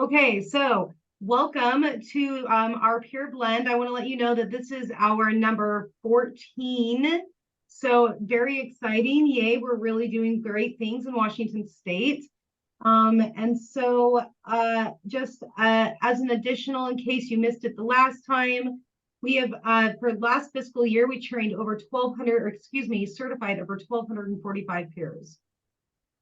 Okay, so welcome to our peer blend. I want to let you know that this is our number 14. So very exciting. Yay, we're really doing great things in Washington State. And so just as an additional, in case you missed it the last time, we have for last fiscal year, we trained over 1,200, or excuse me, certified over 1,245 peers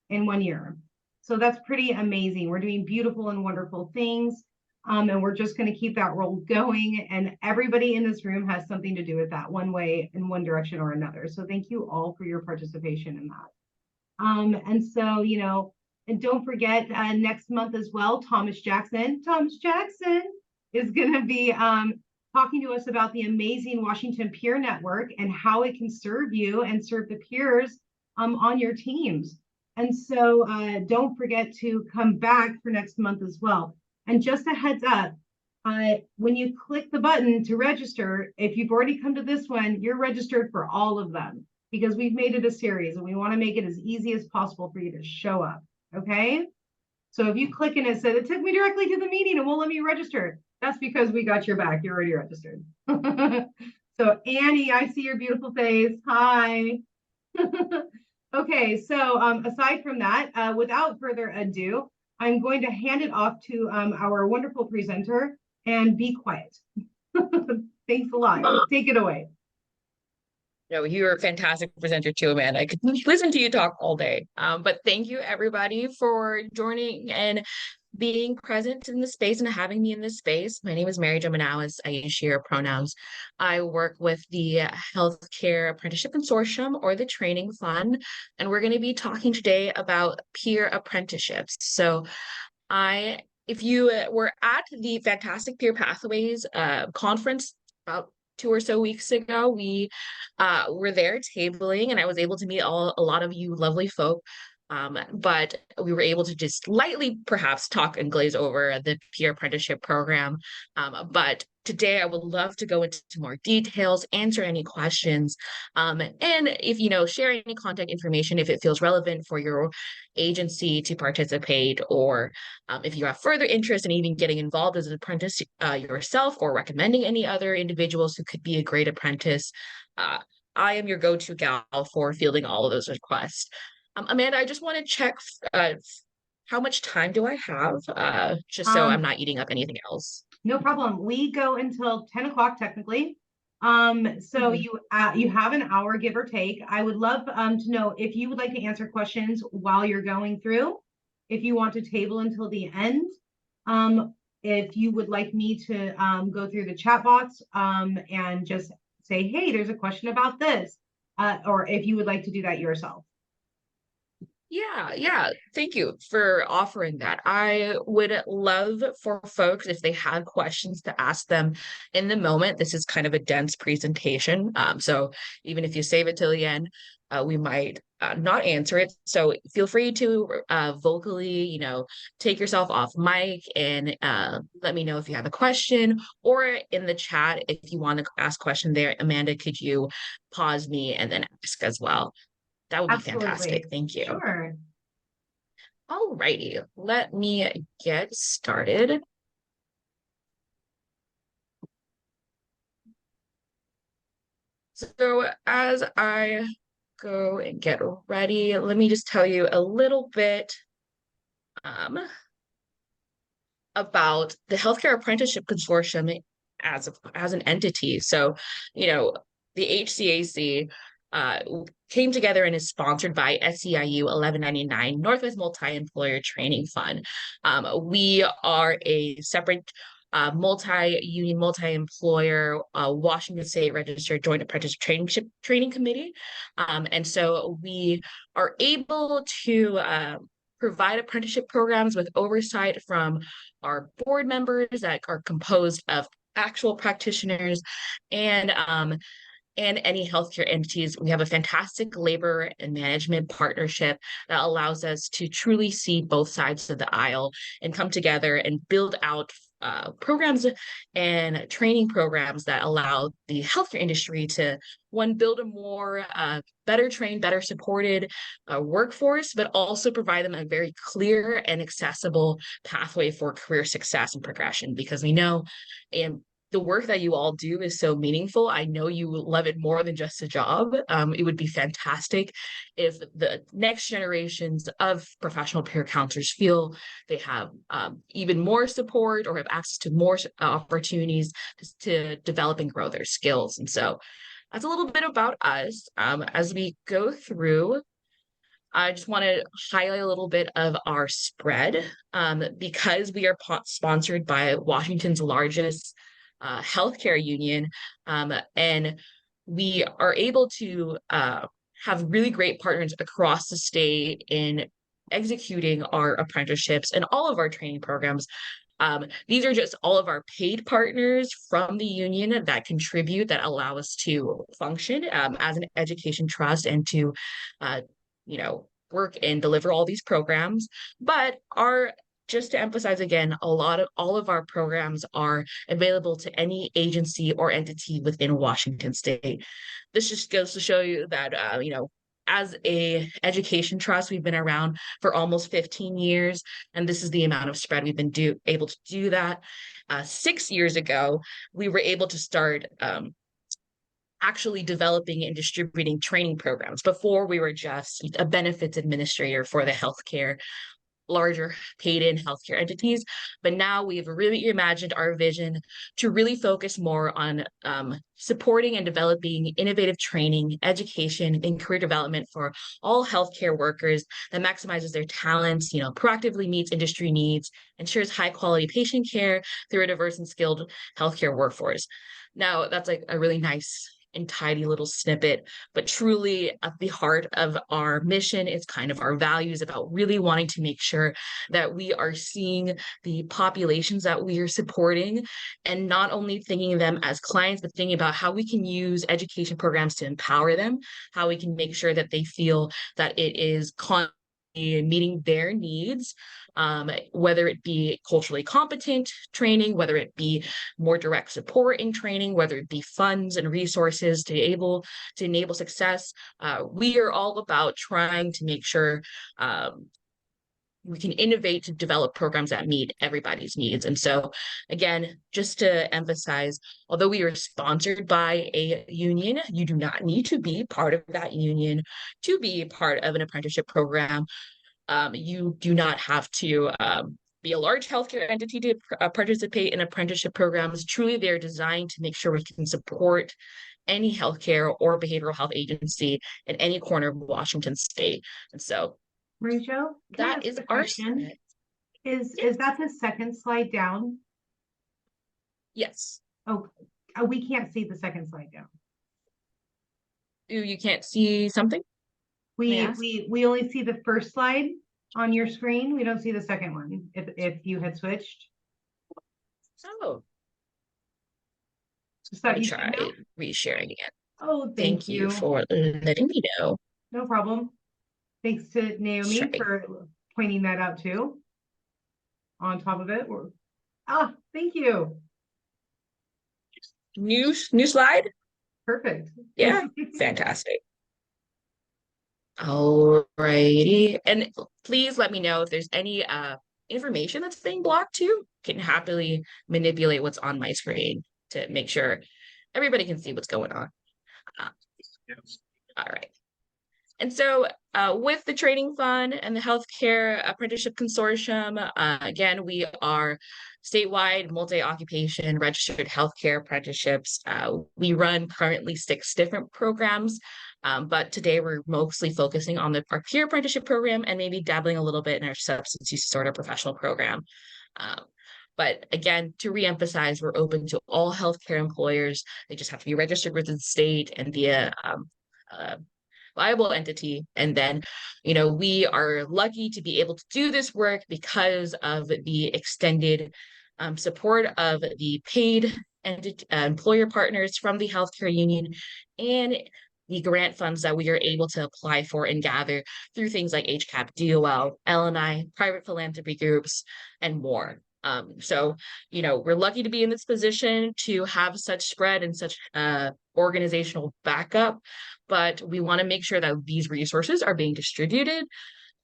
in 1 year. So that's pretty amazing. We're doing beautiful and wonderful things. And we're just going to keep that roll going. And everybody in this room has something to do with that one way, in one direction or another. So thank you all for your participation in that. And so, and don't forget next month as well, Thomas Jackson is going to be talking to us about the amazing Washington Peer Network and how it can serve you and serve the peers on your teams. And so don't forget to come back for next month as well. And just a heads up, when you click the button to register, if you've already come to this one, you're registered for all of them because we've made it a series and we want to make it as easy as possible for you to show up. Okay. So if you click and it said, it took me directly to the meeting and won't let me register, that's because we got your back. You're already registered. So Annie, I see your beautiful face. Hi. Okay, so aside from that, without further ado, I'm going to hand it off to our wonderful presenter and be quiet. Thanks a lot. Take it away. No, you're a fantastic presenter too, Amanda. I could listen to you talk all day. But thank you everybody for joining and being present in the space and having me in this space. My name is Mary Jo Manowis. I use she, her pronouns. I work with the Health Care Apprenticeship Consortium, or the Training Fund, and we're going to be talking today about peer apprenticeships. So if you were at the Fantastic Peer Pathways conference about 2 or so weeks ago, we were there tabling, and I was able to meet a lot of you lovely folk. But we were able to just lightly perhaps talk and glaze over the peer apprenticeship program. But today I would love to go into more details, answer any questions, and if share any contact information if it feels relevant for your agency to participate, or if you have further interest in even getting involved as an apprentice yourself, or recommending any other individuals who could be a great apprentice. I am your go-to gal for fielding all of those requests. Amanda, I just want to check how much time do I have, just so I'm not eating up anything else. No problem. We go until 10 o'clock technically. So you have an hour, give or take. I would love to know if you would like to answer questions while you're going through, if you want to table until the end, if you would like me to go through the chat box and just say, hey, there's a question about this, or if you would like to do that yourself. Yeah. Thank you for offering that. I would love for folks, if they had questions, to ask them in the moment. This is kind of a dense presentation. So even if you save it till the end, we might not answer it. So feel free to vocally, take yourself off mic and let me know if you have a question, or in the chat, if you want to ask a question there. Amanda, could you pause me and then ask as well? That would be fantastic. Thank you. Sure. All righty. Let me get started. So as I go and get ready, let me just tell you a little bit about the Healthcare Apprenticeship Consortium as an entity. So, the HCAC came together and is sponsored by SEIU 1199 Northwest Multi-Employer Training Fund. We are a separate multi-union, multi-employer Washington State Registered Joint Apprentice Training Committee. And so we are able to provide apprenticeship programs with oversight from our board members that are composed of actual practitioners and any healthcare entities. We have a fantastic labor and management partnership that allows us to truly see both sides of the aisle and come together and build out programs and training programs that allow the healthcare industry to, one, build a more better trained, better supported workforce, but also provide them a very clear and accessible pathway for career success and progression. Because we know, and the work that you all do is so meaningful. I know you love it more than just a job. It would be fantastic if the next generations of professional peer counselors feel they have even more support or have access to more opportunities to develop and grow their skills. And so that's a little bit about us. As we go through, I just want to highlight a little bit of our spread because we are sponsored by Washington's largest healthcare union, and we are able to have really great partners across the state in executing our apprenticeships and all of our training programs. These are just all of our paid partners from the union that contribute, that allow us to function as an education trust and to, work and deliver all these programs. But just to emphasize again, all of our programs are available to any agency or entity within Washington State. This just goes to show you that, as a education trust, we've been around for almost 15 years, and this is the amount of spread we've been able to do that. 6 years ago, we were able to start actually developing and distributing training programs. Before, we were just a benefits administrator for the healthcare, larger paid-in healthcare entities. But now we've really imagined our vision to really focus more on supporting and developing innovative training, education, and career development for all healthcare workers that maximizes their talents, proactively meets industry needs, ensures high-quality patient care through a diverse and skilled healthcare workforce. Now, that's like a really nice and tidy little snippet, but truly at the heart of our mission is kind of our values about really wanting to make sure that we are seeing the populations that we are supporting and not only thinking of them as clients, but thinking about how we can use education programs to empower them, how we can make sure that they feel that it is meeting their needs, whether it be culturally competent training, whether it be more direct support in training, whether it be funds and resources to enable success. We are all about trying to make sure we can innovate to develop programs that meet everybody's needs. And so, again, just to emphasize, although we are sponsored by a union, you do not need to be part of that union to be part of an apprenticeship program. You do not have to be a large healthcare entity to participate in apprenticeship programs. Truly, they're designed to make sure we can support any healthcare or behavioral health agency in any corner of Washington State. And so, Rachel, that is our spread. Is that the second slide down? Yes. Oh, we can't see the second slide down. You can't see something? We only see the first slide on your screen. We don't see the second one. If you had switched. Oh. Let me try resharing again. Oh, thank you for letting me know. No problem. Thanks to Naomi for pointing that out too. On top of it, thank you. New slide. Perfect. Yeah, fantastic. Alrighty, and please let me know if there's any information that's being blocked too. Can happily manipulate what's on my screen to make sure everybody can see what's going on. All right. And so with the Training Fund and the Healthcare Apprenticeship Consortium, again, we are statewide multi-occupation registered healthcare apprenticeships. We run currently 6 different programs, but today we're mostly focusing on our peer apprenticeship program and maybe dabbling a little bit in our substance use disorder professional program. But again, to reemphasize, we're open to all healthcare employers. They just have to be registered with the state and be a viable entity. And then, we are lucky to be able to do this work because of the extended support of the paid employer partners from the healthcare union and the grant funds that we are able to apply for and gather through things like HCAC, DOL, LNI, private philanthropy groups, and more. So, we're lucky to be in this position to have such spread and such organizational backup, but we want to make sure that these resources are being distributed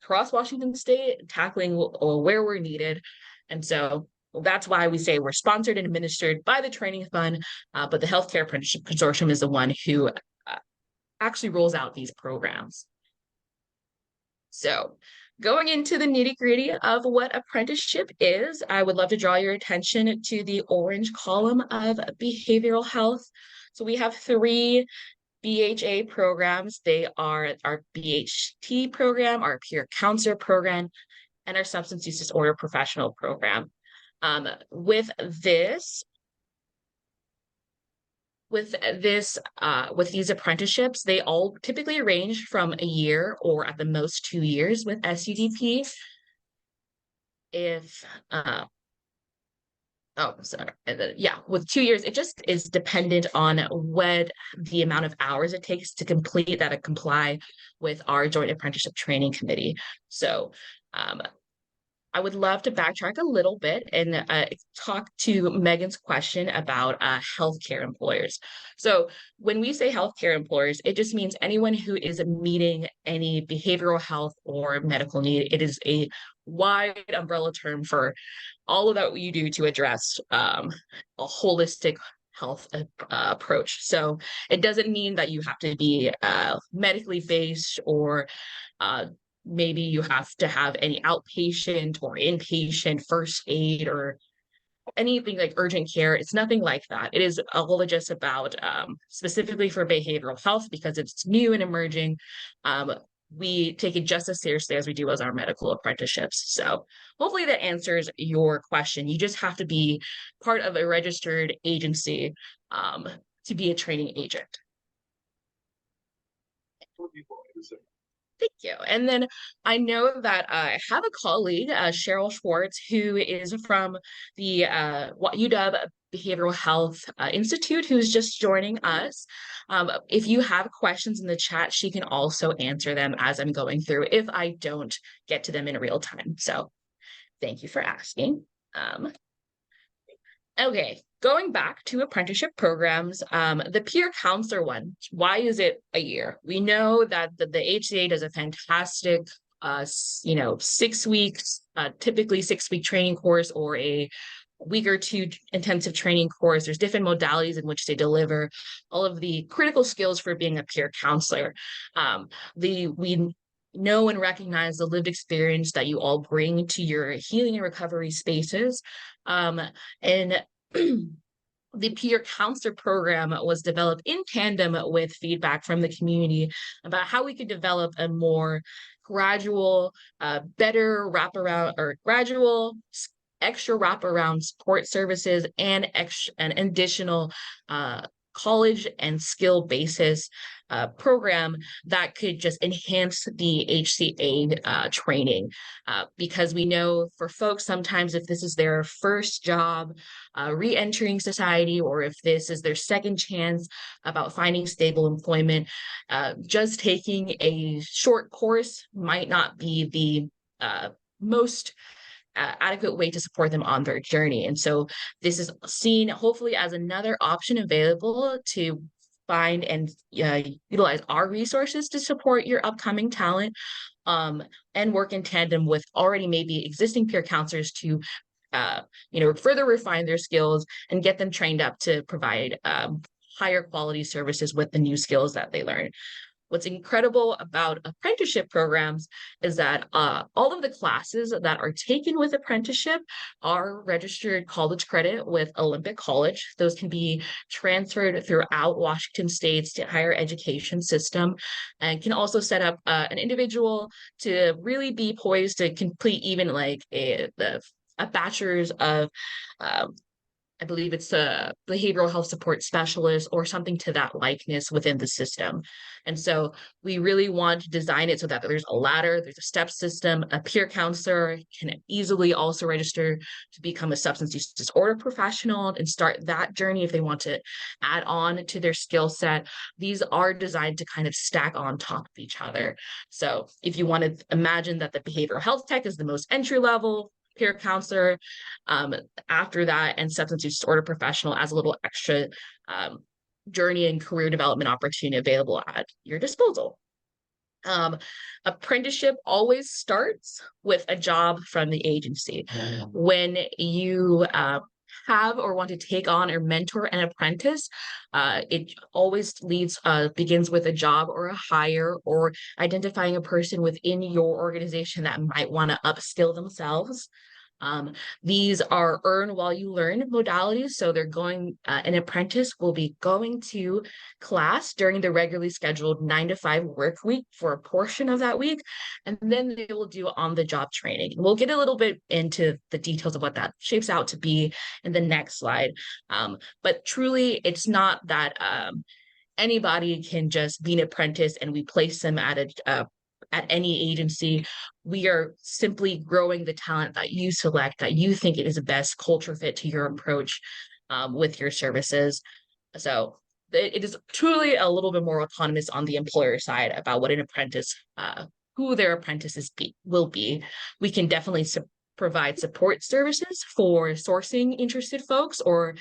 across Washington State, tackling where we're needed. And so that's why we say we're sponsored and administered by the training fund, but the Health Care Apprenticeship Consortium is the one who actually rolls out these programs. So going into the nitty-gritty of what apprenticeship is, I would love to draw your attention to the orange column of behavioral health. So we have 3 BHA programs. They are our BHT program, our peer counselor program, and our substance use disorder professional program. With these apprenticeships, they all typically range from a year or at the most 2 years with SUDP. With 2 years, it just is dependent on what the amount of hours it takes to complete that comply with our Joint Apprenticeship Training Committee. So I would love to backtrack a little bit and talk to Megan's question about healthcare employers. So when we say healthcare employers, it just means anyone who is meeting any behavioral health or medical need. It is a wide umbrella term for all of that you do to address a holistic health approach. So it doesn't mean that you have to be medically based or maybe you have to have any outpatient or inpatient first aid or anything like urgent care. It's nothing like that. It is all just about specifically for behavioral health because it's new and emerging. We take it just as seriously as we do as our medical apprenticeships. So hopefully that answers your question. You just have to be part of a registered agency to be a training agent. Thank you. And then I know that I have a colleague, Cheryl Schwartz, who is from the UW Behavioral Health Institute, who's just joining us. If you have questions in the chat, she can also answer them as I'm going through if I don't get to them in real time. So thank you for asking. Okay, going back to apprenticeship programs, the peer counselor one, why is it a year? We know that the HCA does a fantastic, 6 weeks, typically 6-week training course or a week or 2 intensive training course. There's different modalities in which they deliver all of the critical skills for being a peer counselor. We know and recognize the lived experience that you all bring to your healing and recovery spaces. And the peer counselor program was developed in tandem with feedback from the community about how we could develop a more gradual, better wraparound or gradual extra wraparound support services and an additional college and skill basis program that could just enhance the HCA training. Because we know for folks, sometimes if this is their first job re-entering society, or if this is their second chance about finding stable employment, just taking a short course might not be the most adequate way to support them on their journey. And so this is seen hopefully as another option available to find and utilize our resources to support your upcoming talent and work in tandem with already maybe existing peer counselors to further refine their skills and get them trained up to provide higher quality services with the new skills that they learn. What's incredible about apprenticeship programs is that all of the classes that are taken with apprenticeship are registered college credit with Olympic College. Those can be transferred throughout Washington State's higher education system and can also set up an individual to really be poised to complete even like a bachelor's of I believe it's a behavioral health support specialist or something to that likeness within the system. And so we really want to design it so that there's a ladder, there's a step system. A peer counselor can easily also register to become a substance use disorder professional and start that journey if they want to add on to their skill set. These are designed to kind of stack on top of each other. So if you want to imagine that the behavioral health tech is the most entry level, peer counselor after that, and substance use disorder professional as a little extra journey and career development opportunity available at your disposal. Apprenticeship always starts with a job from the agency. When you have or want to take on or mentor an apprentice, it always begins with a job or a hire, or identifying a person within your organization that might want to upskill themselves. These are earn while you learn modalities. So they're an apprentice will be going to class during the regularly scheduled 9 to 5 work week for a portion of that week. And then they will do on-the-job training. We'll get a little bit into the details of what that shapes out to be in the next slide. But truly, it's not that anybody can just be an apprentice and we place them at any agency. We are simply growing the talent that you select, that you think it is the best culture fit to your approach with your services. So it is truly a little bit more autonomous on the employer side about what an apprentice, who their apprentices will be. We can definitely provide support services for sourcing interested folks or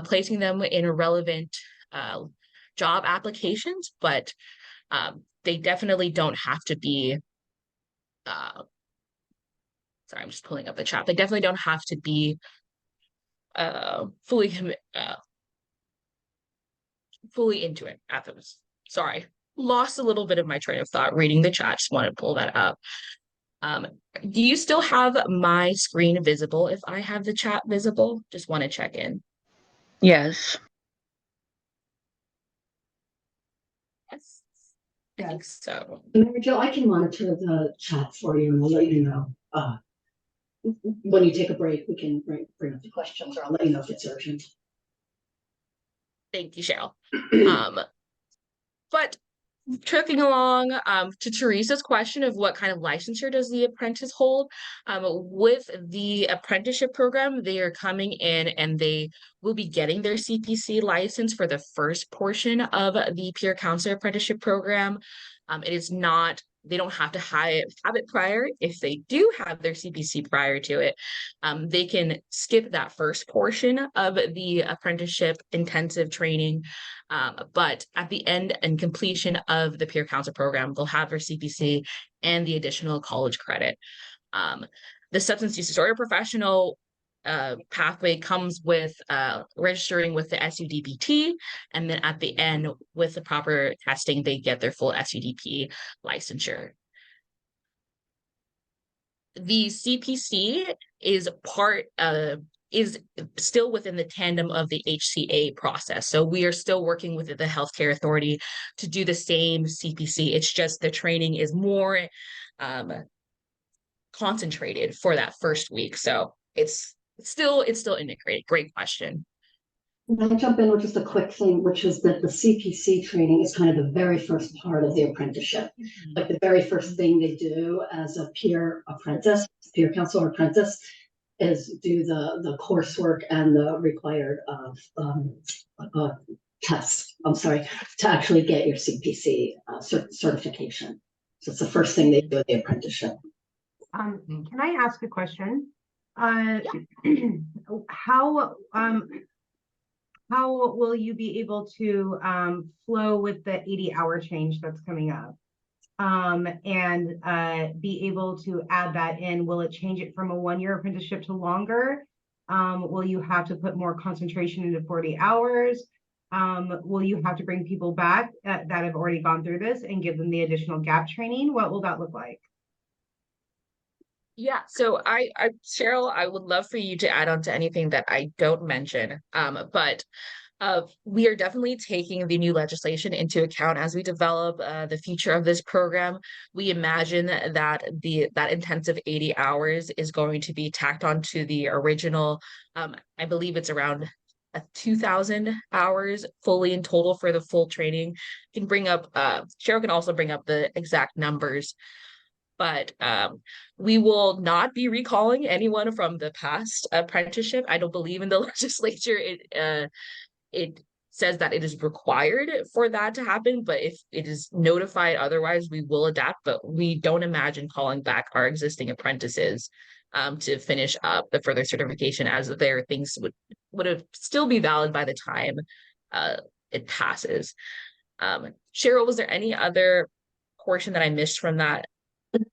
placing them in relevant job applications, but they definitely don't have to be, sorry, I'm just pulling up the chat. They definitely don't have to be fully into it at those. Sorry, lost a little bit of my train of thought reading the chat. Just want to pull that up. Do you still have my screen visible if I have the chat visible? Just want to check in. Yes. Yes. I think so. Mary Jo, I can monitor the chat for you and I'll let you know. When you take a break, we can bring up the questions, or I'll let you know if it's urgent. Thank you, Cheryl. But trucking along to Teresa's question of what kind of licensure does the apprentice hold, with the apprenticeship program, they are coming in and they will be getting their CPC license for the first portion of the peer counselor apprenticeship program. It is not, they don't have to have it prior. If they do have their CPC prior to it, they can skip that first portion of the apprenticeship intensive training. But at the end and completion of the peer counselor program, they'll have their CPC and the additional college credit. The substance use disorder professional pathway comes with registering with the SUDPT, and then at the end, with the proper testing, they get their full SUDP licensure. The CPC is still within the tandem of the HCA process. So we are still working with the Healthcare Authority to do the same CPC. It's just the training is more concentrated for that first week. So it's still integrated. Great question. Can I jump in with just a quick thing, which is that the CPC training is kind of the very first part of the apprenticeship. Like the very first thing they do as a peer counselor apprentice, is do the coursework and the required tests, to actually get your CPC certification. So it's the first thing they do with the apprenticeship. Can I ask a question? How will you be able to flow with the 80-hour change that's coming up? And be able to add that in? Will it change it from a 1-year apprenticeship to longer? Will you have to put more concentration into 40 hours? Will you have to bring people back that have already gone through this and give them the additional gap training? What will that look like? Yeah, so Cheryl, I would love for you to add on to anything that I don't mention. But we are definitely taking the new legislation into account as we develop the future of this program. We imagine that that intensive 80 hours is going to be tacked onto the original. I believe it's around 2,000 hours fully in total for the full training. Cheryl can also bring up the exact numbers. But we will not be recalling anyone from the past apprenticeship. I don't believe in the legislature. It says that it is required for that to happen, but if it is notified otherwise, we will adapt. But we don't imagine calling back our existing apprentices to finish up the further certification, as their things would have still be valid by the time it passes. Cheryl, was there any other portion that I missed from that?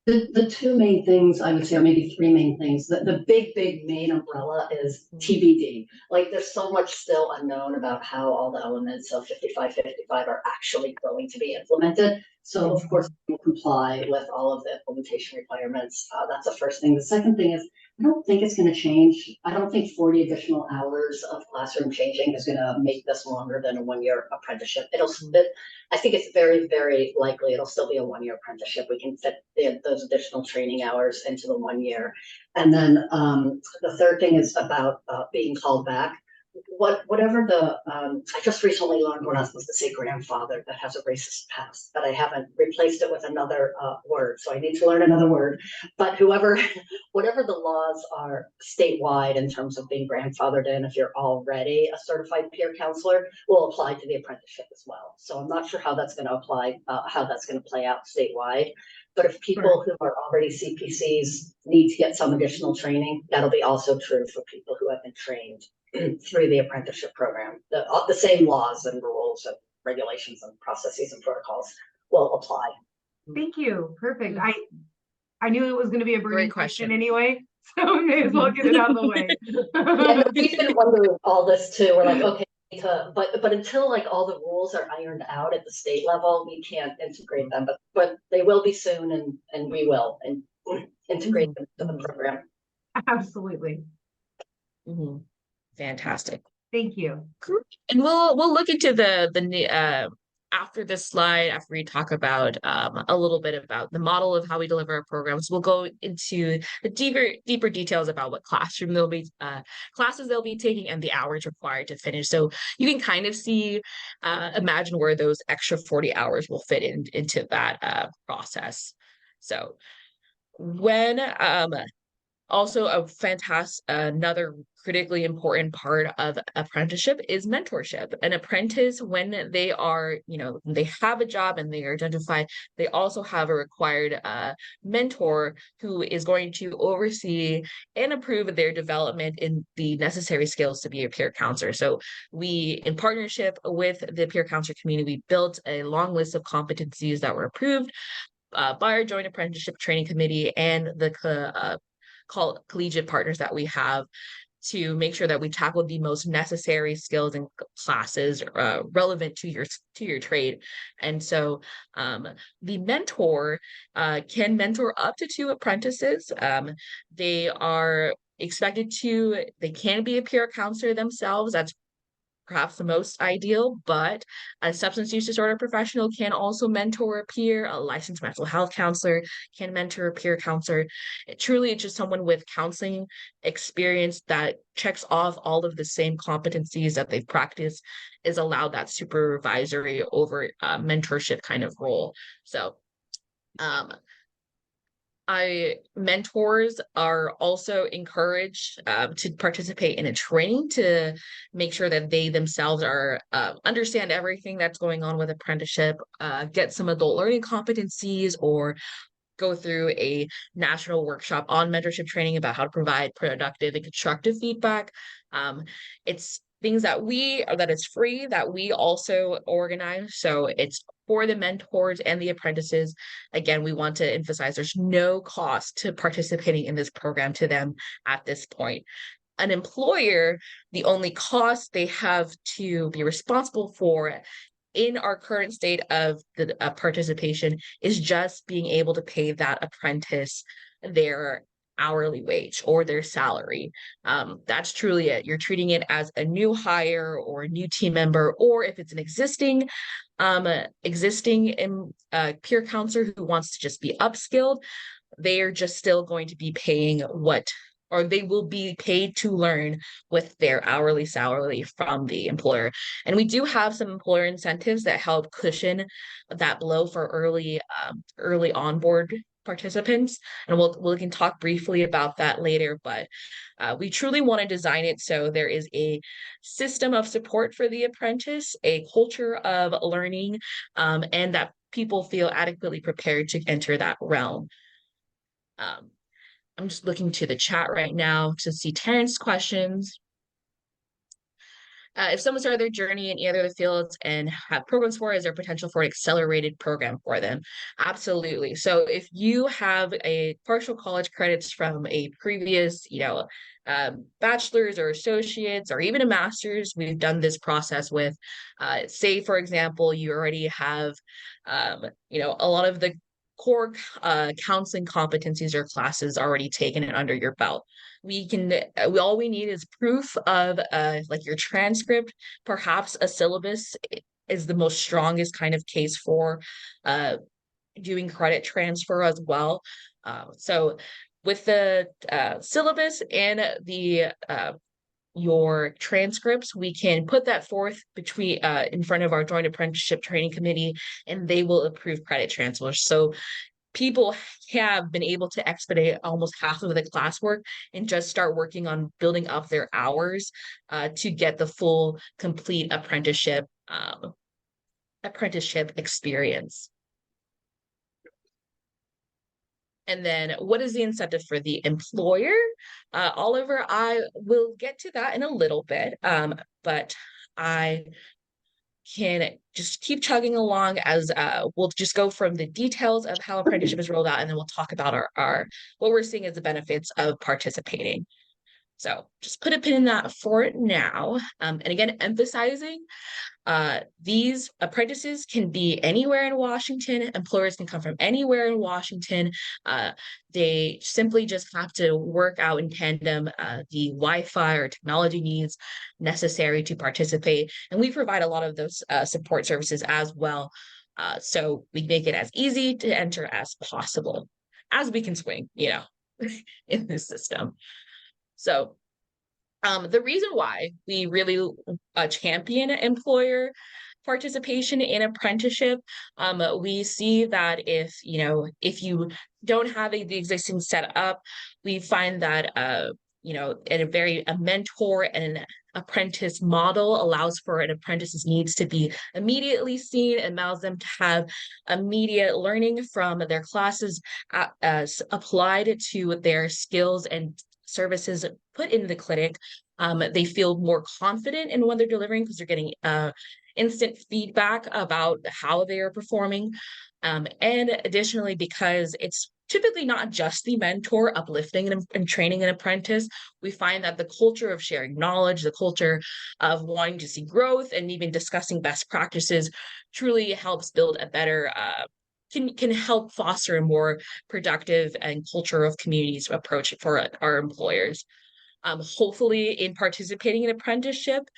The two main things I would say, or maybe three main things, the big main umbrella is TBD. Like there's so much still unknown about how all the elements of 5555 are actually going to be implemented. So of course, we'll comply with all of the implementation requirements. That's the first thing. The second thing is, I don't think it's going to change. I don't think 40 additional hours of classroom changing is going to make this longer than a 1-year apprenticeship. I think it's very likely it'll still be a 1-year apprenticeship. We can fit those additional training hours into the 1 year. And then the third thing is about being called back. Whatever I just recently learned we're not supposed to say grandfather. That has a racist past, but I haven't replaced it with another word. So I need to learn another word. But whatever the laws are statewide in terms of being grandfathered in, if you're already a certified peer counselor, will apply to the apprenticeship as well. So I'm not sure how that's going to apply, how that's going to play out statewide. But if people who are already CPCs need to get some additional training, that'll be also true for people who have been trained through the apprenticeship program. The same laws and rules and regulations and processes and protocols will apply. Thank you. Perfect. I knew it was going to be a burning question anyway, so I may as well get it out of the way. Yeah, we've been wondering all this too. We're like, okay, but until like all the rules are ironed out at the state level, we can't integrate them. But they will be soon, and we will integrate them to the program. Absolutely. Mm-hmm. Fantastic. Thank you. And we'll look into the after this slide, after we talk about a little bit about the model of how we deliver our programs, we'll go into the deeper details about what classes they'll be taking and the hours required to finish. So you can kind of imagine where those extra 40 hours will fit into that process. So when also another critically important part of apprenticeship is mentorship. An apprentice, when they are, they have a job and they are identified, they also have a required mentor who is going to oversee and approve their development in the necessary skills to be a peer counselor. So we, in partnership with the peer counselor community, built a long list of competencies that were approved by our joint apprenticeship training committee and the collegiate partners that we have, to make sure that we tackle the most necessary skills and classes relevant to your trade. And so the mentor can mentor up to 2 apprentices. They can be a peer counselor themselves. That's perhaps the most ideal, but a substance use disorder professional can also mentor a peer. A licensed mental health counselor can mentor a peer counselor. It's just someone with counseling experience that checks off all of the same competencies that they've practiced, is allowed that supervisory over mentorship kind of role. So mentors are also encouraged to participate in a training to make sure that they themselves are understand everything that's going on with apprenticeship, get some adult learning competencies, or go through a national workshop on mentorship training about how to provide productive and constructive feedback. It's things that it's free, that we also organize. So it's for the mentors and the apprentices. Again, we want to emphasize there's no cost to participating in this program to them at this point. An employer, the only cost they have to be responsible for in our current state of the participation is just being able to pay that apprentice their hourly wage or their salary. That's truly it. You're treating it as a new hire or a new team member, or if it's an existing peer counselor who wants to just be upskilled, they are just still going to be paying they will be paid to learn with their hourly salary from the employer. And we do have some employer incentives that help cushion that blow for early onboard participants, and we can talk briefly about that later, but we truly want to design it so there is a system of support for the apprentice, a culture of learning, and that people feel adequately prepared to enter that realm. I'm just looking to the chat right now to see Terrence's questions. If someone started their journey in either of the fields and have programs for it, is there potential for an accelerated program for them? Absolutely. So if you have a partial college credits from a previous, bachelor's or associates or even a master's, we've done this process with, say, for example, you already have, a lot of the core counseling competencies or classes already taken and under your belt. All we need is proof of like your transcript, perhaps a syllabus is the most strongest kind of case for doing credit transfer as well. So with the syllabus and the your transcripts, we can put that forth between in front of our Joint Apprenticeship Training Committee, and they will approve credit transfers. So people have been able to expedite almost half of the classwork and just start working on building up their hours to get the full, complete apprenticeship experience. And then what is the incentive for the employer? Oliver, I will get to that in a little bit, but I can just keep chugging along as we'll just go from the details of how apprenticeship is rolled out, and then we'll talk about our what we're seeing as the benefits of participating. So just put a pin in that for now. And again, emphasizing these apprentices can be anywhere in Washington. Employers can come from anywhere in Washington. They simply just have to work out in tandem the Wi-Fi or technology needs necessary to participate. And we provide a lot of those support services as well. So we make it as easy to enter as possible, as we can swing, in this system. So the reason why we really champion employer participation in apprenticeship, we see that if you don't have the existing setup, we find that a mentor and an apprentice model allows for an apprentice's needs to be immediately seen and allows them to have immediate learning from their classes applied to their skills and services put in the clinic. They feel more confident in what they're delivering because they're getting instant feedback about how they are performing. And additionally, because it's typically not just the mentor uplifting and training an apprentice, we find that the culture of sharing knowledge, the culture of wanting to see growth and even discussing best practices truly helps build a better can help foster a more productive and culture of communities approach for our employers. Hopefully, in participating in apprenticeship,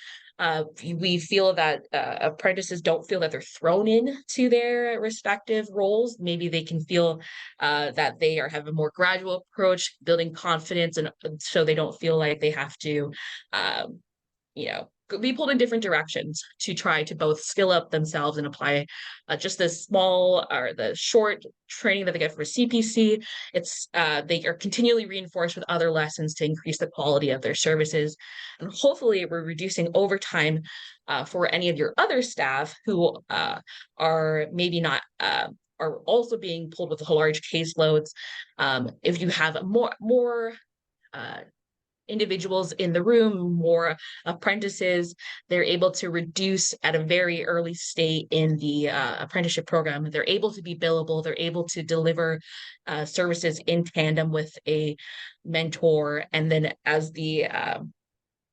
we feel that apprentices don't feel that they're thrown in to their respective roles. Maybe they can feel that they have a more gradual approach, building confidence, and so they don't feel like they have to, be pulled in different directions to try to both skill up themselves and apply just the small or the short training that they get for CPC. They are continually reinforced with other lessons to increase the quality of their services. And hopefully we're reducing overtime for any of your other staff who are maybe not are also being pulled with large caseloads. If you have more individuals in the room, more apprentices, they're able to reduce at a very early state in the apprenticeship program. They're able to be billable. They're able to deliver services in tandem with a mentor. And then as they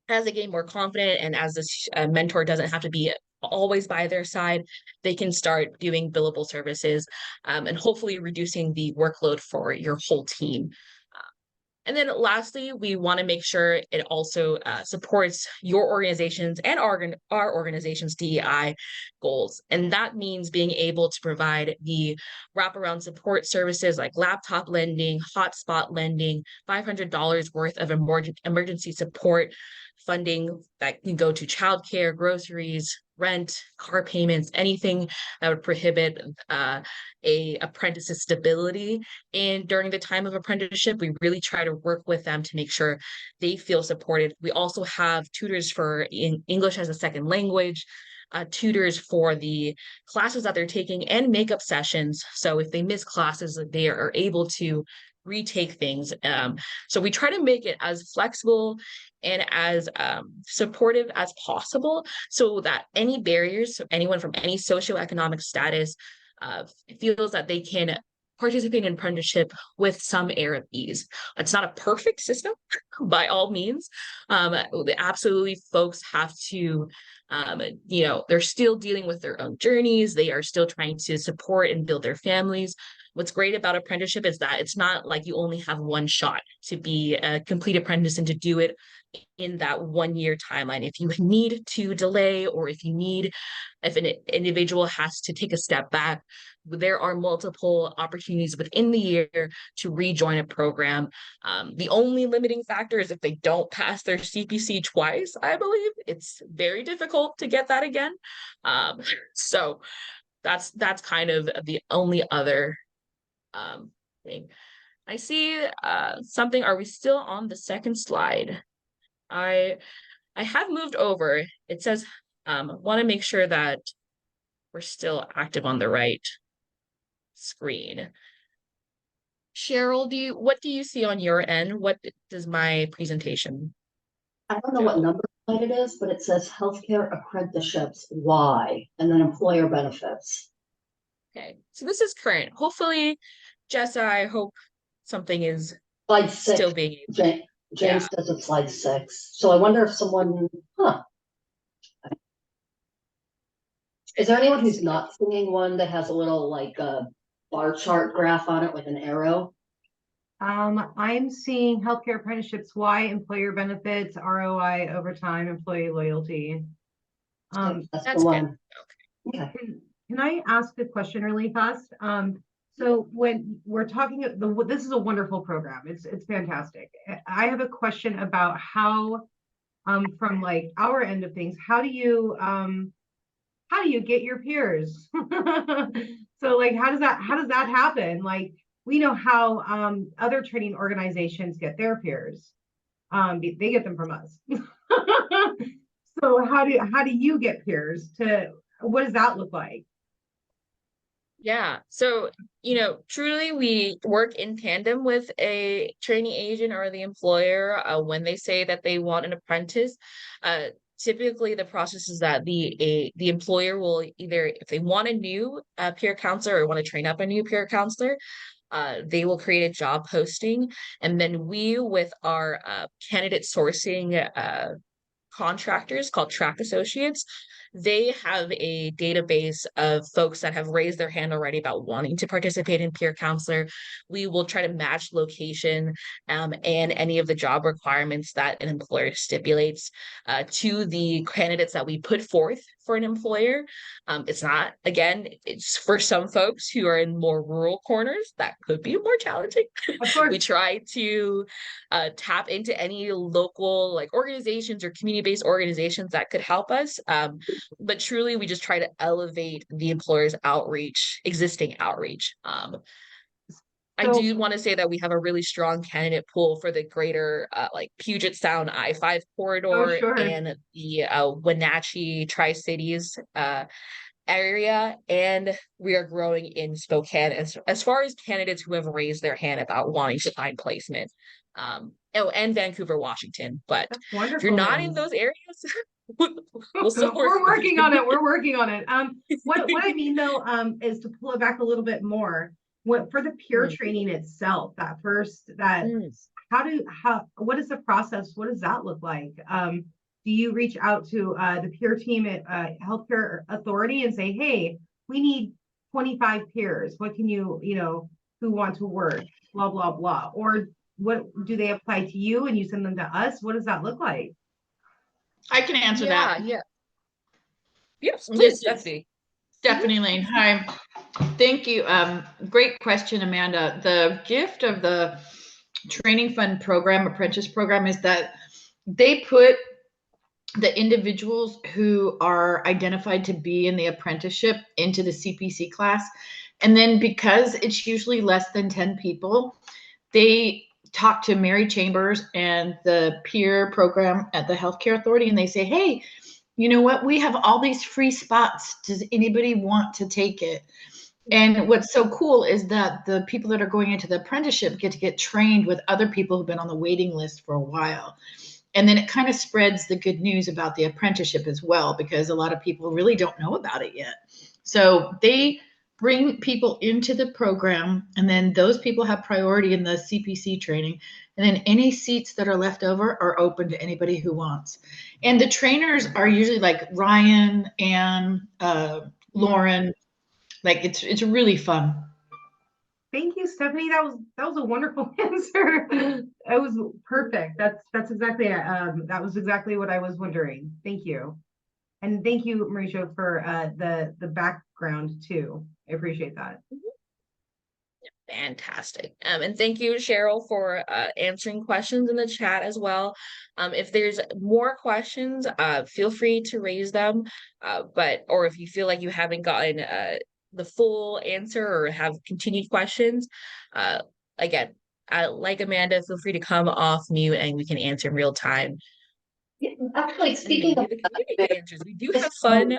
gain more confident and as this mentor doesn't have to be always by their side, they can start doing billable services and hopefully reducing the workload for your whole team. And then lastly, we want to make sure it also supports your organizations and our organization's DEI goals. And that means being able to provide the wraparound support services like laptop lending, hotspot lending, $500 worth of emergency support funding that can go to childcare, groceries, rent, car payments, anything that would prohibit a apprentice's stability. And during the time of apprenticeship, we really try to work with them to make sure they feel supported. We also have tutors for English as a second language, tutors for the classes that they're taking, and makeup sessions. So if they miss classes, they are able to retake things. So we try to make it as flexible and as supportive as possible, so that any barriers, so anyone from any socioeconomic status feels that they can participate in apprenticeship with some air of ease. It's not a perfect system by all means. Absolutely, folks have to, they're still dealing with their own journeys. They are still trying to support and build their families. What's great about apprenticeship is that it's not like you only have one shot to be a complete apprentice and to do it in that 1 year timeline. If you need to delay, or if an individual has to take a step back, there are multiple opportunities within the year to rejoin a program. The only limiting factor is if they don't pass their CPC twice. I believe it's very difficult to get that again. So that's kind of the only other thing. I see something. Are we still on the second slide? I have moved over. It says, want to make sure that we're still active on the right screen. Cheryl, what do you see on your end? What does my presentation? I don't know what number slide it is, but it says healthcare apprenticeships, Y, and then employer benefits. Okay, so this is current. Hopefully, Jessa, I hope something is Slide 6. still being James says it's slide 6. So I wonder if someone, is there anyone who's not seeing one that has a little like a bar chart graph on it with an arrow? I'm seeing healthcare apprenticeships, Y, employer benefits, ROI, overtime, employee loyalty. That's That's the one. Okay. Can I ask a question really fast? So when we're talking, this is a wonderful program. It's fantastic. I have a question about how, from like our end of things, how do you get your peers? So like, how does that happen? Like, we know how other training organizations get their peers. They get them from us. So how do you get peers? What does that look like? Yeah. So, truly we work in tandem with a training agent or the employer when they say that they want an apprentice. Typically the process is that the employer will either, if they want a new peer counselor or want to train up a new peer counselor, they will create a job posting. And then we, with our candidate sourcing contractors called Track Associates, they have a database of folks that have raised their hand already about wanting to participate in peer counselor. We will try to match location and any of the job requirements that an employer stipulates to the candidates that we put forth for an employer. It's not, again, it's for some folks who are in more rural corners that could be more challenging. Of course. We try to tap into any local like organizations or community-based organizations that could help us. But truly, we just try to elevate the employer's existing outreach. I do want to say that we have a really strong candidate pool for the greater like Puget Sound I-5 corridor and the Wenatchee Tri-Cities area, and we are growing in Spokane as far as candidates who have raised their hand about wanting to find placement. And Vancouver, Washington. But if you're not in those areas, we're working on it. We're working on it. What I mean though, is to pull it back a little bit more. What for the peer training itself, what is the process? What does that look like? Do you reach out to the peer team at Healthcare Authority and say, hey, we need 25 peers. What can you who want to work, blah, blah, blah. Or what do they apply to you and you send them to us? What does that look like? I can answer that. Yeah. Yes, please, Stephanie. Stephanie Lane. Hi. Thank you. Great question, Amanda. The gift of the training fund program, apprentice program, is that they put the individuals who are identified to be in the apprenticeship into the CPC class. And then because it's usually less than 10 people, they talk to Mary Chambers and the peer program at the Health Care Authority, and they say, hey, you know what? We have all these free spots. Does anybody want to take it? And what's so cool is that the people that are going into the apprenticeship get to get trained with other people who've been on the waiting list for a while. And then it kind of spreads the good news about the apprenticeship as well, because a lot of people really don't know about it yet. So they bring people into the program, and then those people have priority in the CPC training. And then any seats that are left over are open to anybody who wants. And the trainers are usually like Ryan and Lauren. Like it's really fun. Thank you, Stephanie. That was a wonderful answer. That was perfect. That's exactly that was exactly what I was wondering. Thank you. And thank you, Mauricio, for the background too. I appreciate that. Fantastic. And thank you, Cheryl, for answering questions in the chat as well. If there's more questions, feel free to raise them. Or if you feel like you haven't gotten the full answer or have continued questions, again, like Amanda, feel free to come off mute and we can answer in real time. Yeah, actually, speaking of answers, we do have fun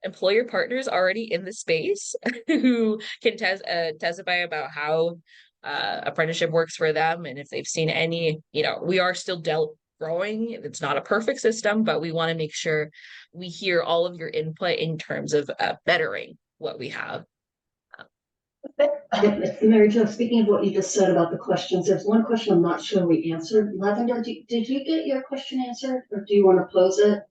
employer partners already in the space who can testify about how apprenticeship works for them, and if they've seen any, we are still growing. It's not a perfect system, but we want to make sure we hear all of your input in terms of bettering what we have. Mary Jo, speaking of what you just said about the questions, there's one question I'm not sure we answered. Lavender, did you get your question answered, or do you want to pose it?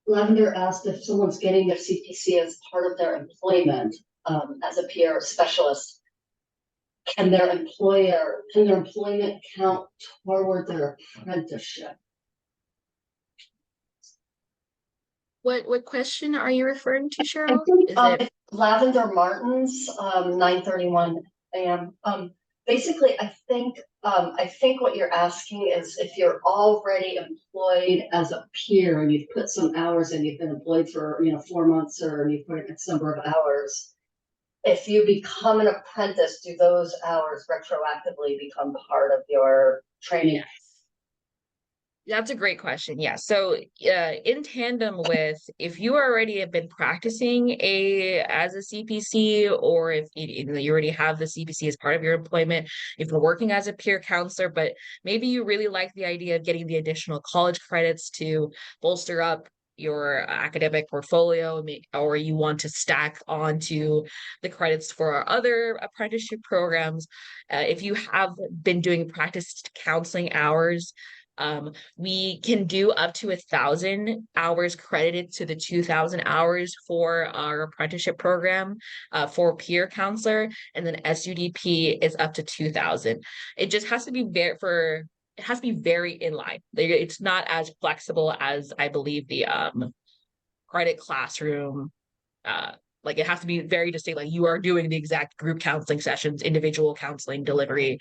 Lavender asked if someone's getting their CPC as part of their employment as a peer specialist, can their employment count toward their apprenticeship? What question are you referring to, Cheryl? I think, Lavender Martin's 9:31 a.m. Basically, I think what you're asking is if you're already employed as a peer and you've put some hours and you've been employed for 4 months, or you've put X number of hours, if you become an apprentice, do those hours retroactively become part of your training? Yes. That's a great question. Yeah. So in tandem with, if you already have been practicing as a CPC, or if you already have the CPC as part of your employment, if you're working as a peer counselor, but maybe you really like the idea of getting the additional college credits to bolster up your academic portfolio, or you want to stack onto the credits for our other apprenticeship programs, if you have been doing practice counseling hours, we can do up to 1,000 hours credited to the 2,000 hours for our apprenticeship program for peer counselor, and then SUDP is up to 2,000. It just has to be very in line. It's not as flexible as, I believe, the credit classroom. Like, it has to be very distinct. Like, you are doing the exact group counseling sessions, individual counseling delivery.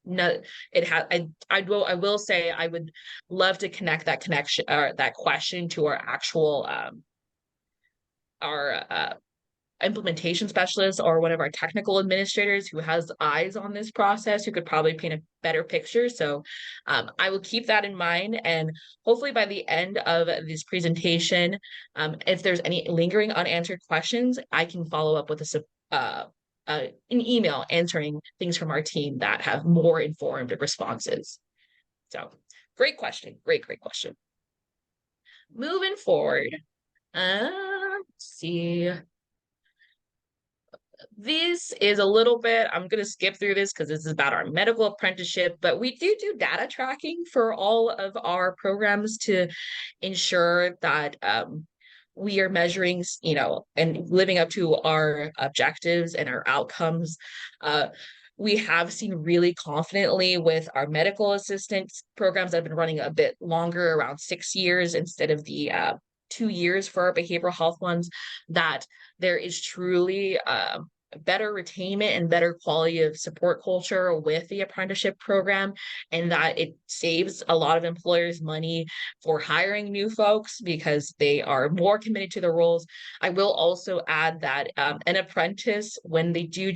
No, it has. I will say I would love to connect that connection or that question to our actual our implementation specialist or one of our technical administrators who has eyes on this process, who could probably paint a better picture. So I will keep that in mind, and hopefully by the end of this presentation, if there's any lingering unanswered questions, I can follow up with an email answering things from our team that have more informed responses. So great question. Great question. Moving forward, let's see. This is a little bit, I'm going to skip through this because this is about our medical apprenticeship, but we do data tracking for all of our programs to ensure that we are measuring, and living up to our objectives and our outcomes. We have seen really confidently with our medical assistance programs that have been running a bit longer, around 6 years instead of the 2 years for our behavioral health ones, that there is truly better retainment and better quality of support culture with the apprenticeship program, and that it saves a lot of employers money for hiring new folks because they are more committed to the roles. I will also add that an apprentice, when they do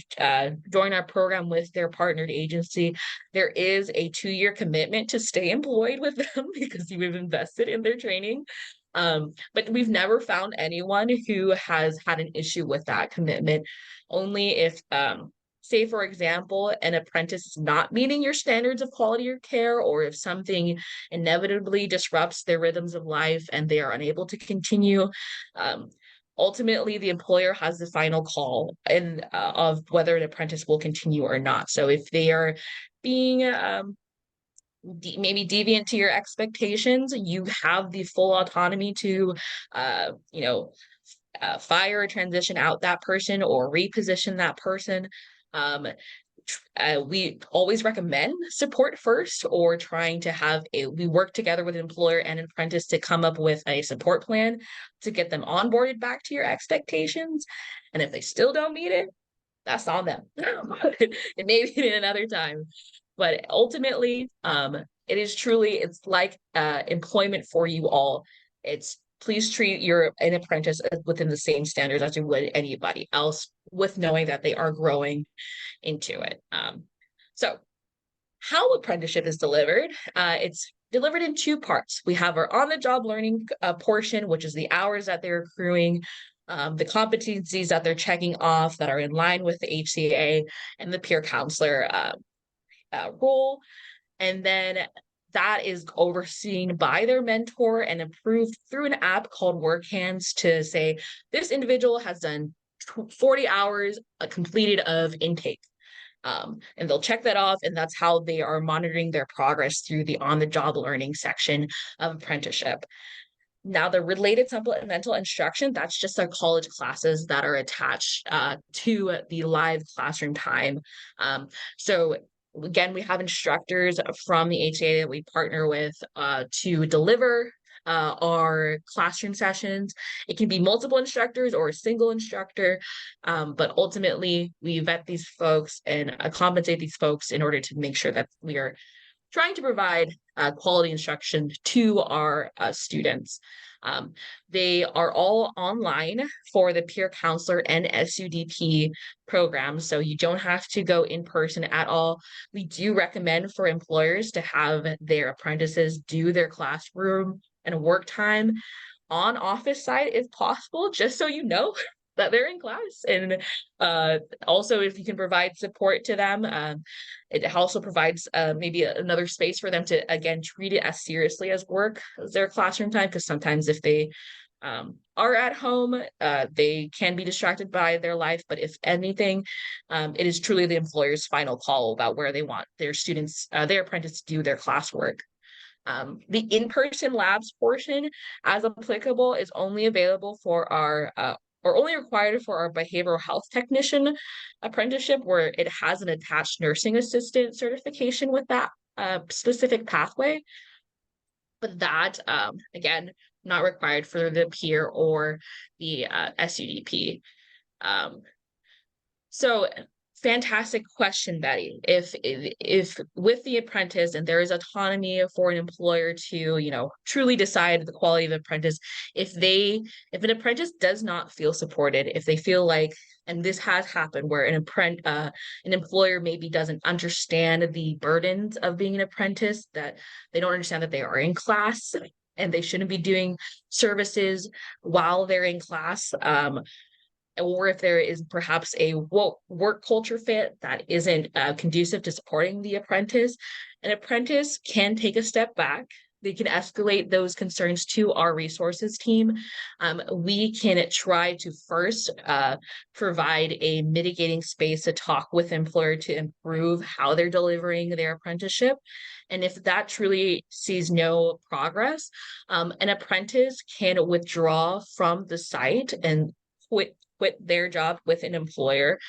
join our program with their partnered agency, there is a 2-year commitment to stay employed with them because you've invested in their training. But we've never found anyone who has had an issue with that commitment. Only if, say, for example, an apprentice is not meeting your standards of quality or care, or if something inevitably disrupts their rhythms of life and they are unable to continue. Ultimately, the employer has the final call of whether an apprentice will continue or not. So if they are being maybe deviant to your expectations, you have the full autonomy to, fire or transition out that person or reposition that person. We always recommend support first, or trying to we work together with an employer and an apprentice to come up with a support plan to get them onboarded back to your expectations. And if they still don't meet it, that's on them. It may be another time. But ultimately, it is truly, it's like employment for you all. It's please treat an apprentice within the same standards as you would anybody else, with knowing that they are growing into it. So how apprenticeship is delivered, it's delivered in 2 parts. We have our on-the-job learning portion, which is the hours that they're accruing, the competencies that they're checking off that are in line with the HCA and the peer counselor role. And then that is overseen by their mentor and approved through an app called WorkHands to say, this individual has done 40 hours completed of intake. And they'll check that off, and that's how they are monitoring their progress through the on-the-job learning section of apprenticeship. Now, the related supplemental instruction, that's just our college classes that are attached to the live classroom time. So again, we have instructors from the HCA that we partner with to deliver our classroom sessions. It can be multiple instructors or a single instructor, but ultimately we vet these folks and compensate these folks in order to make sure that we are trying to provide quality instruction to our students. They are all online for the peer counselor and SUDP programs, so you don't have to go in person at all. We do recommend for employers to have their apprentices do their classroom and work time on office site if possible, just so you know that they're in class. And also, if you can provide support to them, it also provides maybe another space for them to, again, treat it as seriously as work as their classroom time, because sometimes if they are at home, they can be distracted by their life. But if anything, it is truly the employer's final call about where they want their students, their apprentices to do their classwork. The in-person labs portion, as applicable, is only available for our or only required for our behavioral health technician apprenticeship, where it has an attached nursing assistant certification with that specific pathway. But that, again, not required for the peer or the SUDP. So fantastic question, Betty. If with the apprentice, and there is autonomy for an employer to, truly decide the quality of the apprentice, if an apprentice does not feel supported, if they feel like, and this has happened where an employer maybe doesn't understand the burdens of being an apprentice, that they don't understand that they are in class and they shouldn't be doing services while they're in class, or if there is perhaps a work culture fit that isn't conducive to supporting the apprentice, an apprentice can take a step back. They can escalate those concerns to our resources team. We can try to first provide a mitigating space to talk with the employer to improve how they're delivering their apprenticeship. And if that truly sees no progress, an apprentice can withdraw from the site and quit their job with an employer.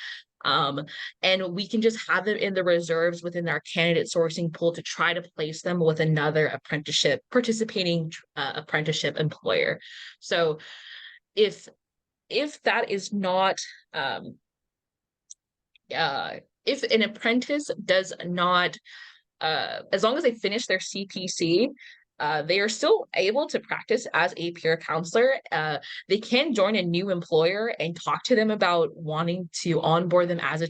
And we can just have them in the reserves within our candidate sourcing pool to try to place them with another participating apprenticeship employer. So if that is not if an apprentice does not, as long as they finish their CPC, they are still able to practice as a peer counselor. They can join a new employer and talk to them about wanting to onboard them as a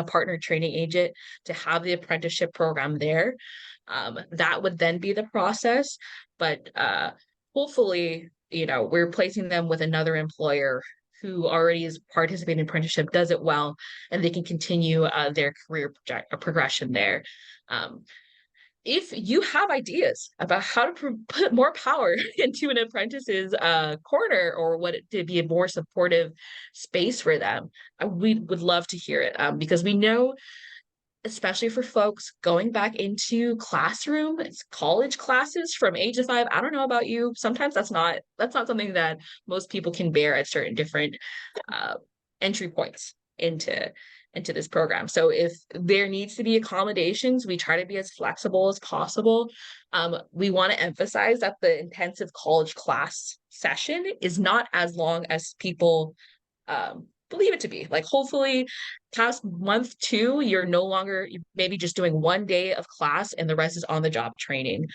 partner training agent to have the apprenticeship program there. That would then be the process. But hopefully, we're placing them with another employer who already is participating in apprenticeship, does it well, and they can continue their career progression there. If you have ideas about how to put more power into an apprentice's corner, or what to be a more supportive space for them, we would love to hear it, because we know, especially for folks going back into classroom, it's college classes from age of 5. I don't know about you. Sometimes that's not something that most people can bear at certain different entry points into this program. So if there needs to be accommodations, we try to be as flexible as possible. We want to emphasize that the intensive college class session is not as long as people believe it to be. Like, hopefully past month 2, you're no longer maybe just doing 1 day of class and the rest is on the job training.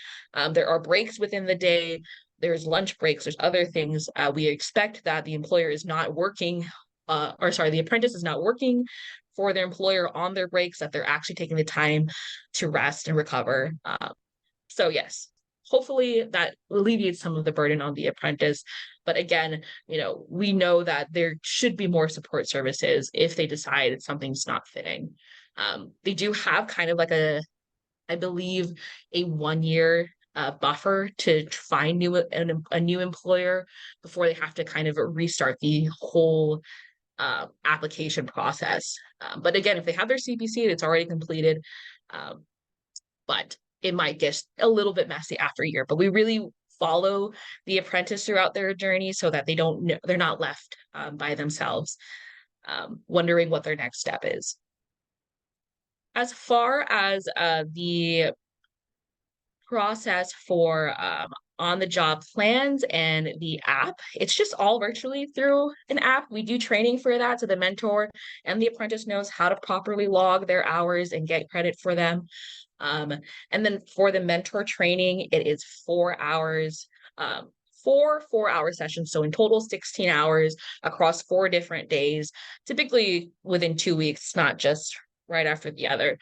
There are breaks within the day. There's lunch breaks. There's other things. We expect that the employer is not working, the apprentice is not working for their employer on their breaks, that they're actually taking the time to rest and recover. So yes, hopefully that alleviates some of the burden on the apprentice. But again, we know that there should be more support services if they decide something's not fitting. They do have kind of like I believe, a 1-year buffer to find a new employer before they have to kind of restart the whole application process. But again, if they have their CPC and it's already completed, but it might get a little bit messy after a year. But we really follow the apprentice throughout their journey so that they're not left by themselves, wondering what their next step is. As far as the process for on-the-job plans and the app, it's just all virtually through an app. We do training for that, so the mentor and the apprentice knows how to properly log their hours and get credit for them. And then for the mentor training, it is 4 hours, 4 sessions. So in total, 16 hours across 4 different days, typically within 2 weeks. It's not just right after the other.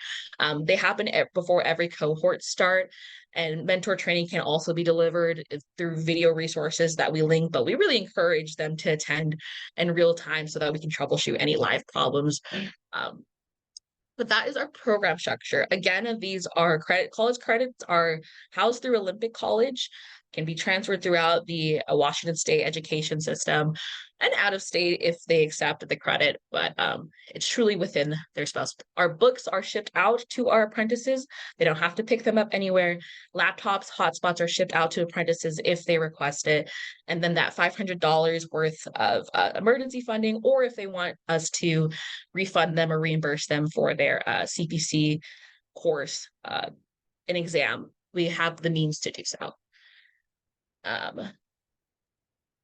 They happen before every cohort start, and mentor training can also be delivered through video resources that we link, but we really encourage them to attend in real time so that we can troubleshoot any live problems. But that is our program structure. Again, these are college credits are housed through Olympic College, can be transferred throughout the Washington State education system and out of state if they accept the credit, but it's truly within their spouse. Our books are shipped out to our apprentices. They don't have to pick them up anywhere. Laptops, hotspots are shipped out to apprentices if they request it. And then that $500 worth of emergency funding, or if they want us to refund them or reimburse them for their CPC course, an exam, we have the means to do so. And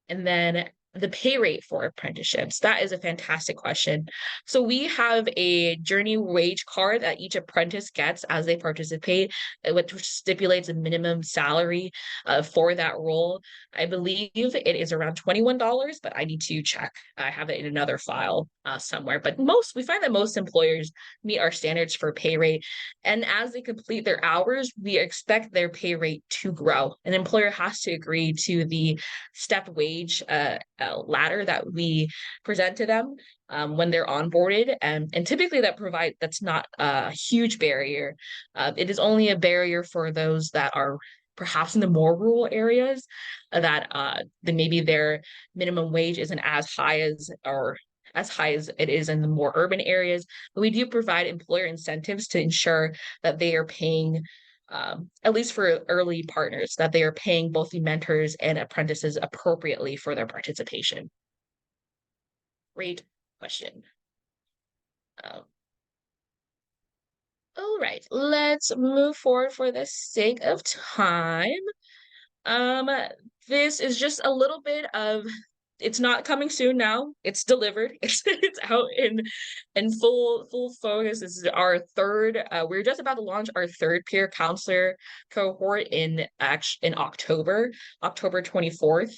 then the pay rate for apprenticeships, that is a fantastic question. So we have a journey wage card that each apprentice gets as they participate, which stipulates a minimum salary for that role. I believe it is around $21, but I need to check. I have it in another file somewhere. But we find that most employers meet our standards for pay rate. And as they complete their hours, we expect their pay rate to grow. An employer has to agree to the step wage ladder that we present to them when they're onboarded, and typically that's not a huge barrier. It is only a barrier for those that are perhaps in the more rural areas, that maybe their minimum wage isn't as high as it is in the more urban areas. But we do provide employer incentives to ensure that they are paying, at least for early partners, that they are paying both the mentors and apprentices appropriately for their participation. Great question. All right, let's move forward for the sake of time. This is just a little bit of it's not coming soon now. It's delivered. It's out in full focus. This is our third. We're just about to launch our third peer counselor cohort in October 24th.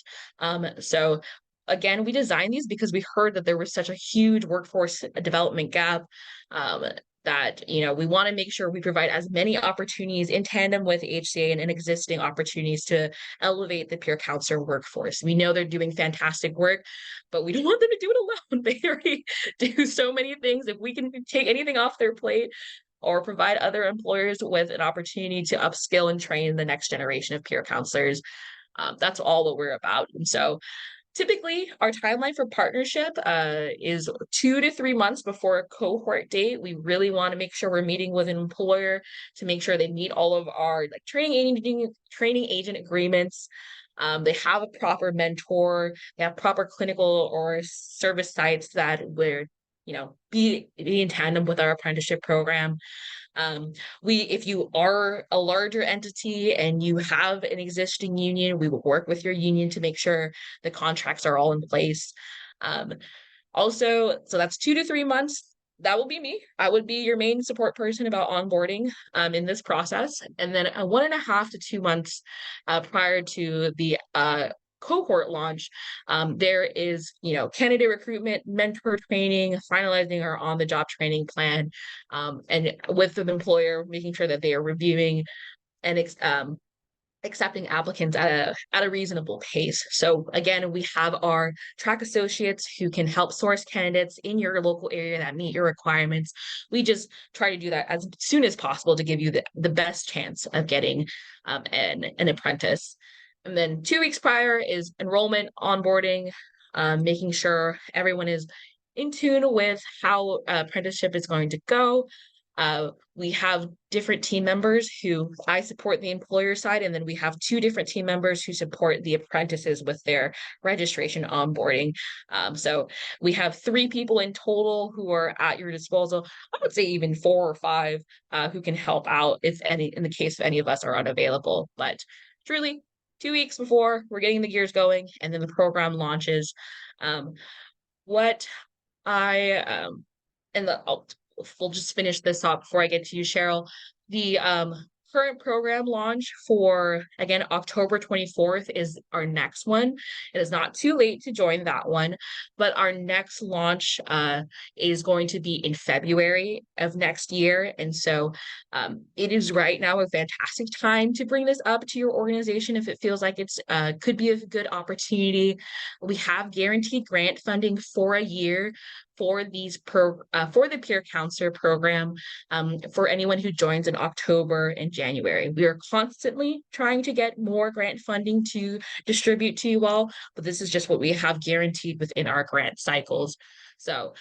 So again, we designed these because we heard that there was such a huge workforce development gap. That, you know, we want to make sure we provide as many opportunities in tandem with HCA and existing opportunities to elevate the peer counselor workforce. We know they're doing fantastic work, but we don't want them to do it alone. They already do so many things. If we can take anything off their plate or provide other employers with an opportunity to upskill and train the next generation of peer counselors, that's all that we're about. And so typically, our timeline for partnership is 2 to 3 months before a cohort date. We really want to make sure we're meeting with an employer to make sure they meet all of our training agent agreements. They have a proper mentor. They have proper clinical or service sites that would, you know, be in tandem with our apprenticeship program. If you are a larger entity and you have an existing union, we will work with your union to make sure the contracts are all in place. Also, so that's 2 to 3 months. That will be me. I would be your main support person about onboarding in this process. And then 1.5 to 2 months prior to the cohort launch, there is, you know, candidate recruitment, mentor training, finalizing our on-the-job training plan, and with the employer, making sure that they are reviewing and accepting applicants at a reasonable pace. So again, we have our track associates who can help source candidates in your local area that meet your requirements. We just try to do that as soon as possible to give you the best chance of getting an apprentice. And then 2 weeks prior is enrollment, onboarding, making sure everyone is in tune with how apprenticeship is going to go. We have different team members who I support the employer side, and then we have 2 different team members who support the apprentices with their registration onboarding. So we have 3 people in total who are at your disposal. I would say even 4 or 5 who can help out if any, in the case of any of us are unavailable. But truly, 2 weeks before we're getting the gears going, and then the program launches. We'll just finish this up before I get to you, Cheryl. The current program launch for, again, October 24th is our next one. It is not too late to join that one, but our next launch is going to be in February of next year. And so it is right now a fantastic time to bring this up to your organization if it feels like it's could be a good opportunity. We have guaranteed grant funding for a year for the peer counselor program for anyone who joins in October and January. We are constantly trying to get more grant funding to distribute to you all, but this is just what we have guaranteed within our grant cycles. So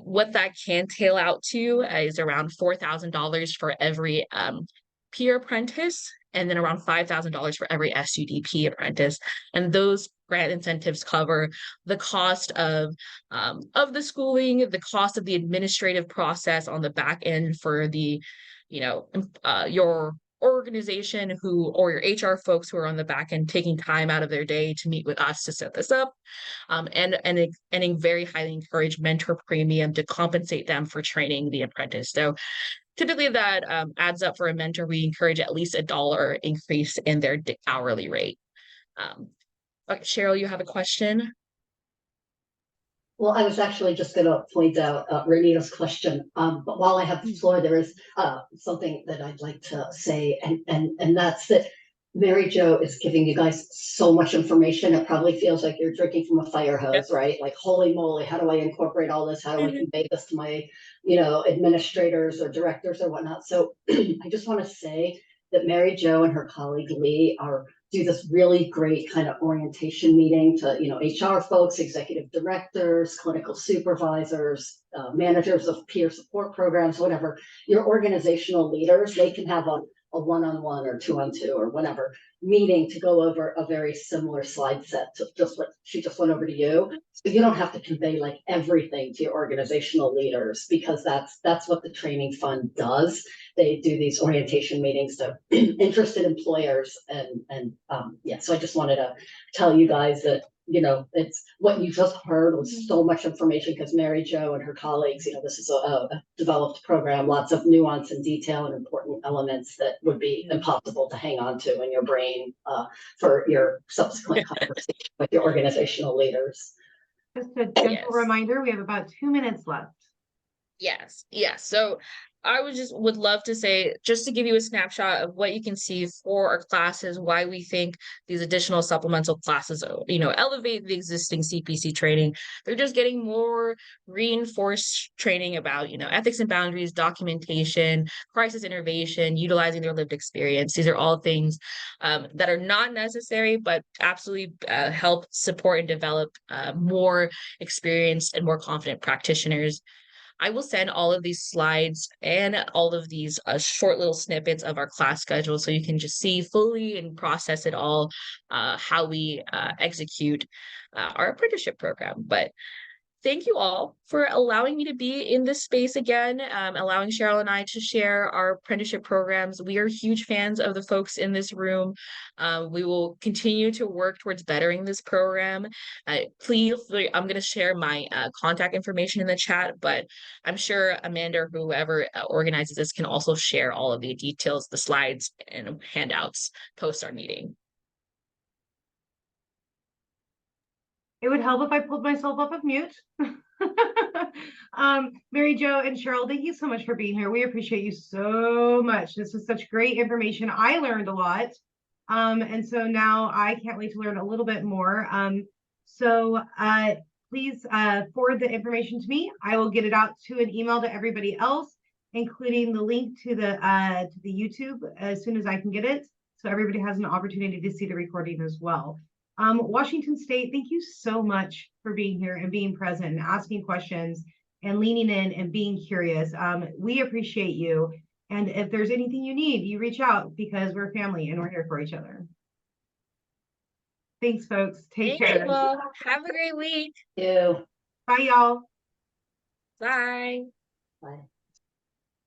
what that can tail out to is around $4,000 for every peer apprentice, and then around $5,000 for every SUDP apprentice. And those grant incentives cover the cost of the schooling, the cost of the administrative process on the back end for the, you know, your organization or your HR folks who are on the back end taking time out of their day to meet with us to set this up, and a very highly encouraged mentor premium to compensate them for training the apprentice. So typically that adds up for a mentor. We encourage at least $1 increase in their hourly rate. Okay, Cheryl, you have a question? Well, I was actually just going to point out Renita's question, but while I have the floor, there is something that I'd like to say, and that's that Mary Jo is giving you guys so much information. It probably feels like you're drinking from a fire hose, right? Like, holy moly, how do I incorporate all this? How do I convey this to my, administrators or directors or whatnot? So I just want to say that Mary Jo and her colleague Lee do this really great kind of orientation meeting to, HR folks, executive directors, clinical supervisors, managers of peer support programs, whatever. Your organizational leaders, they can have a one-on-one or 2-on-2 or whatever meeting to go over a very similar slide set to just what she just went over to you. So you don't have to convey like everything to your organizational leaders, because that's what the training fund does. They do these orientation meetings to interested employers, and so I just wanted to tell you guys that it's what you just heard was so much information because Mary Jo and her colleagues, this is a developed program, lots of nuance and detail and important elements that would be impossible to hang on to in your brain for your subsequent conversation with your organizational leaders. Just a gentle Yes. reminder, we have about 2 minutes left. Yes. So I would love to say, just to give you a snapshot of what you can see for our classes, why we think these additional supplemental classes, elevate the existing CPC training. They're just getting more reinforced training about, ethics and boundaries, documentation, crisis intervention, utilizing their lived experience. These are all things that are not necessary, but absolutely help support and develop more experienced and more confident practitioners. I will send all of these slides and all of these short little snippets of our class schedule so you can just see fully and process it all, how we execute our apprenticeship program. But thank you all for allowing me to be in this space again, allowing Cheryl and I to share our apprenticeship programs. We are huge fans of the folks in this room. We will continue to work towards bettering this program. Please, I'm going to share my contact information in the chat, but I'm sure Amanda or whoever organizes this can also share all of the details, the slides and handouts post our meeting. It would help if I pulled myself off of mute. Mary Jo and Cheryl, thank you so much for being here. We appreciate you so much. This was such great information. I learned a lot. And so now I can't wait to learn a little bit more. Please forward the information to me. I will get it out to an email to everybody else, including the link to the YouTube as soon as I can get it. So everybody has an opportunity to see the recording as well. Washington State, thank you so much for being here and being present and asking questions and leaning in and being curious. We appreciate you. And if there's anything you need, you reach out because we're family and we're here for each other. Thanks, folks. Take care. Well, have a great week. You. Bye, y'all. Bye. Bye.